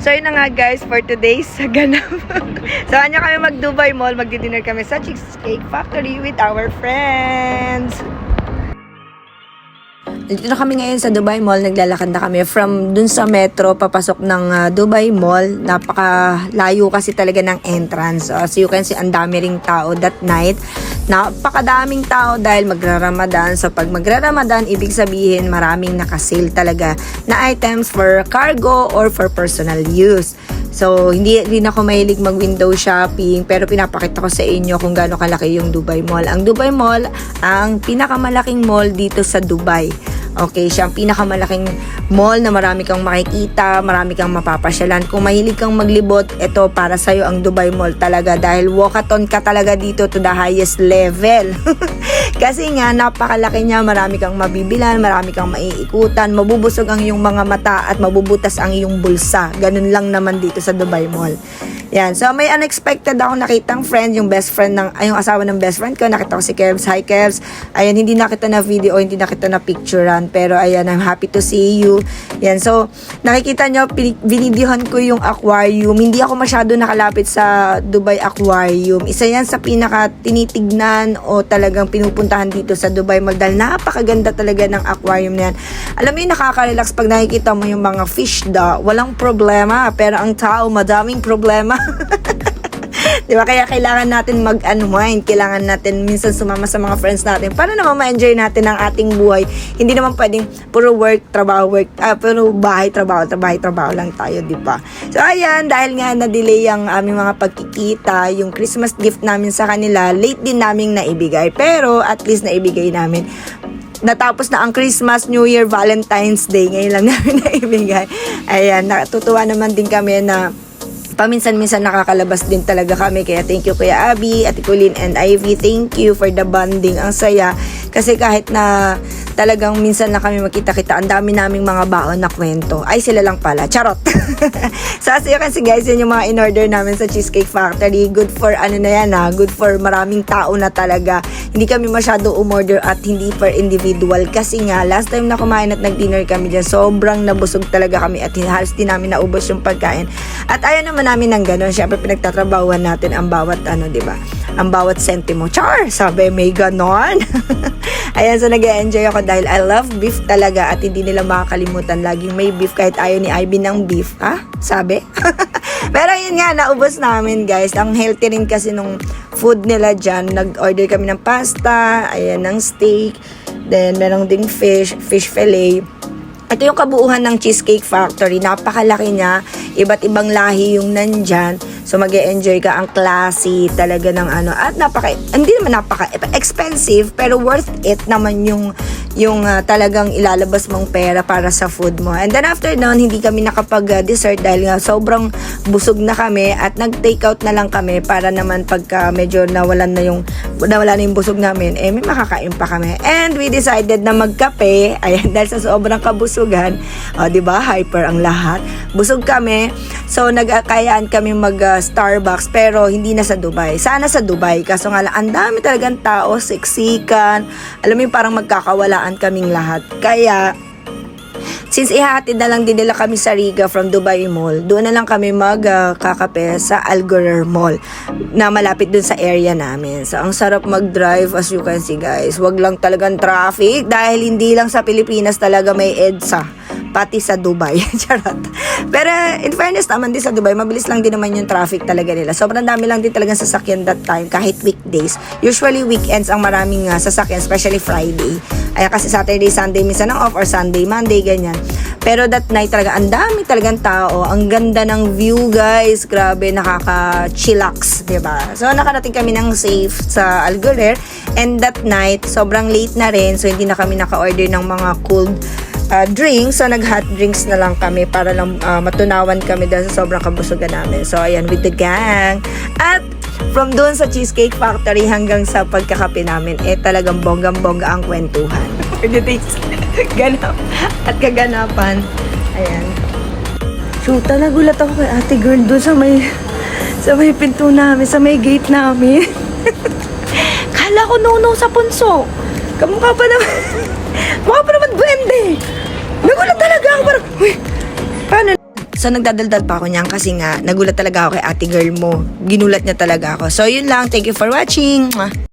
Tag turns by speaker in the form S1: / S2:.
S1: So yun na nga guys for today's ganap. Saan niya kami mag-Dubai Mall, magdi-dinner kami sa Cheesecake Factory with our friends. Dito na kami ngayon sa Dubai Mall, naglalakad na kami from dun sa metro papasok ng Dubai Mall. Napakalayo kasi talaga ng entrance. As you can see, ang dami ring tao that night. Napakadaming tao dahil magra-Ramadan. So pag magra-Ramadan, ibig sabihin maraming nakasale talaga na items for cargo or for personal use. So, hindi rin ako mahilig mag-window shopping, pero pinapakita ko sa inyo kung gaano kalaki yung Dubai Mall. Ang Dubai Mall, ang pinakamalaking mall dito sa Dubai. Okay, siya ang pinakamalaking mall na marami kang makikita, marami kang mapapasyalan. Kung mahilig kang maglibot, ito para sa'yo ang Dubai Mall talaga dahil walkathon ka talaga dito to the highest level. Kasi nga, napakalaki niya, marami kang mabibilan, marami kang maiikutan, mabubusog ang iyong mga mata at mabubutas ang iyong bulsa. Ganun lang naman dito sa Dubai Mall. Yan. So, may unexpected ako nakitang friend, yung best friend yung asawa ng best friend ko. Nakita ko si Kevs. Hi, Kevs. Ayan, hindi nakita na video, hindi nakita na picturean. Pero, ayan, I'm happy to see you. Yan. So, nakikita nyo, binidyohan ko yung aquarium. Hindi ako masyado nakalapit sa Dubai Aquarium. Isa yan sa pinaka tinitignan o talagang pinupuntahan dito sa Dubai Mall. Dahil napakaganda talaga ng aquarium na yan. Alam mo yung nakaka-relax pag nakikita mo yung mga fish walang problema. Pero ang tao, madaming problema. Diba? Kaya kailangan natin mag-unwind. Kailangan natin minsan sumama sa mga friends natin para naman ma-enjoy natin ang ating buhay. Hindi naman pwedeng puro work, trabaho, work, puro bahay, trabaho lang tayo, diba? So, ayan, dahil nga na-delay ang aming mga pagkikita, yung Christmas gift namin sa kanila, late din naming naibigay. Pero, at least naibigay namin. Natapos na ang Christmas, New Year, Valentine's Day. Ngayon lang namin naibigay. Ayan, natutuwa naman din kami na paminsan-minsan nakakalabas din talaga kami. Kaya thank you Kuya Abby, Ate Colleen and Ivy. Thank you for the bonding. Ang saya. Kasi kahit na talagang minsan na kami makita-kita, ang dami naming mga baon na kwento. Ay, sila lang pala. Charot! So, as you can see guys, yun yung mga in-order namin sa Cheesecake Factory. Good for ano na yan ha. Good for maraming tao na talaga. Hindi kami masyado umorder at hindi per individual. Kasi nga, last time na kumain at nag-dinner kami dyan, sobrang nabusog talaga kami at halos din namin naubos yung pagkain. At ayaw naman namin ng ganun. Siyempre, pinagtatrabahuan natin ang bawat diba? Ang bawat sentimo. Char! Sabi, may ganon. Ayan, so nag-enjoy ako dahil I love beef talaga at hindi nila makakalimutan. Laging may beef kahit ayaw ni Ivy ng beef. Ha? Sabi? Pero yun nga, naubos namin guys. Ang healthy rin kasi nung food nila dyan. Nag-order kami ng pasta, ayan, ng steak. Then, merong ding fish fillet. Ito yung kabuuhan ng Cheesecake Factory. Napakalaki niya. Iba't ibang lahi yung nandyan. So, mag-e-enjoy ka. Ang classy talaga ng ano. At hindi naman expensive, pero worth it naman yung talagang ilalabas mong pera para sa food mo. And then after noon, hindi kami nakapag-dessert dahil nga sobrang busog na kami at nag-take out na lang kami para naman pagka medyo nawala na yung busog namin, may makakain pa kami. And we decided na magkape. Ayan, dahil sa sobrang kabusugan, diba? Hyper ang lahat. Busog kami. So, nagkayaan kami mag-Starbucks pero hindi na sa Dubai. Sana sa Dubai. Kaso nga lang, ang dami talagang tao, siksikan. Alam mo yung parang magkakawalaan kaming lahat. Kaya, since ihahatid na lang din nila kami sa Riga from Dubai Mall, doon na lang kami magkakape sa Al Ghurair Mall na malapit dun sa area namin. So, ang sarap mag-drive as you can see guys. Wag lang talagang traffic dahil hindi lang sa Pilipinas talaga may EDSA. Pati sa Dubai. Charot. Pero in fairness naman din sa Dubai, mabilis lang din naman yung traffic talaga nila. Sobrang dami lang din talagang sasakyan that time kahit weekdays. Usually weekends ang maraming sasakyan, especially Friday. Ay kasi Saturday, Sunday minsan ang off or Sunday, Monday, ganyan. Pero that night talaga, ang dami talagang tao. Ang ganda ng view guys. Grabe, nakaka-chillax, diba? So nakarating kami ng safe sa Al Ghurair. And that night, sobrang late na rin. So hindi na kami naka-order ng mga cold drinks. So, nag-hot drinks na lang kami para lang matunawan kami dahil sa sobrang kabusugan namin. So, ayan, with the gang. At, from doon sa Cheesecake Factory hanggang sa pagkakape namin, talagang bonggang-bongga ang kwentuhan. For the days, ganap at kaganapan. Ayan. Shoot, nagulat ako kay ate girl doon sa may pinto namin, sa may gate namin. Kala ko no sa punso. Kamukha pa naman. Mukha pa naman duwende. Nagulat talaga ako. Parang, uy, paano? So, nagdadaldal pa ako niyan kasi nga, nagulat talaga ako kay ate girl mo. Ginulat niya talaga ako. So, yun lang. Thank you for watching. Mwah.